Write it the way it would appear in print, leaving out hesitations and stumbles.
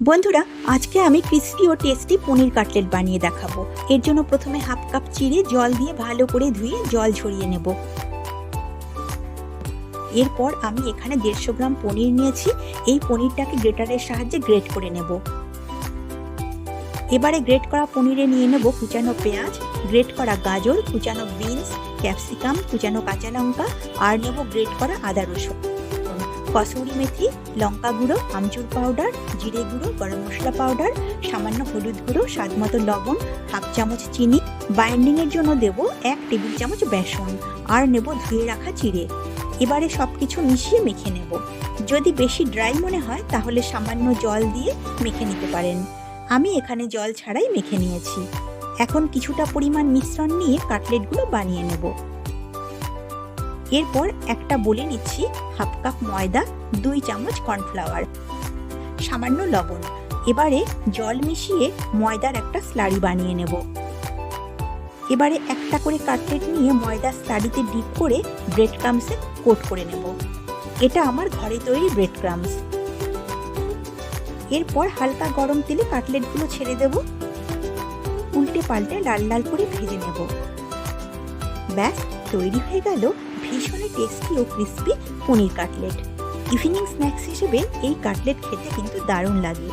বন্ধুরা, আজকে আমি ক্রিস্পি ও টেস্টি পনির কাটলেট বানিয়ে দেখাবো। এর জন্য প্রথমে হাফ কাপ চিড়ে জল দিয়ে ভালো করে ধুয়ে জল ঝরিয়ে নেব। এরপর আমি এখানে 150 গ্রাম পনির নিয়েছি। এই পনিরটাকে গ্রেটারের সাহায্যে গ্রেট করে নেব। এবারে গ্রেট করা পনিরে নিয়ে নেব কুচানো পেঁয়াজ, গ্রেট করা গাজর, কুচানো বিনস, ক্যাপসিকাম, কুচানো কাঁচা লঙ্কা আর নেব গ্রেট করা আদা রসুন, কসুরি মেথি, লঙ্কা গুঁড়ো, আমচুর পাউডার, জিরে গুঁড়ো, গরম মশলা পাউডার, সামান্য হলুদ গুঁড়ো, স্বাদ মতো লবণ, হাফ চামচ চিনি। বাইন্ডিংয়ের জন্য দেব 1 টেবিল চামচ বেসন আর নেব ধুয়ে রাখা চিড়ে। এবারে সব কিছু মিশিয়ে মেখে নেব। যদি বেশি ড্রাই মনে হয় তাহলে সামান্য জল দিয়ে মেখে নিতে পারেন। আমি এখানে জল ছাড়াই মেখে নিয়েছি। এখন কিছুটা পরিমাণ মিশ্রণ নিয়ে কাটলেটগুলো বানিয়ে নেব। এরপর একটা বলে নিচ্ছি হাফ কাপ ময়দা, 2 চামচ কর্নফ্লাওয়ার, সামান্য লবণ। এবারে জল মিশিয়ে ময়দার একটা স্লারি বানিয়ে নেব। এবারে একটা করে কাটলেট নিয়ে ময়দা স্লারিতে ডিপ করে ব্রেড ক্রাম্বসে কোট করে নেব। এটা আমার ঘরে তৈরি ব্রেড ক্রাম্বস। এরপর হালকা গরম তেলে কাটলেটগুলো ছেড়ে দেব। উল্টে পাল্টে লাল লাল করে ভেজে নেব। ব্যাস, তৈরি হয়ে গেল ভীষণ টেস্টি ও ক্রিস্পি পনির কাটলেট। ইভিনিং স্ন্যাক্স হিসেবে এই কাটলেট খেতে কিন্তু দারুণ লাগে।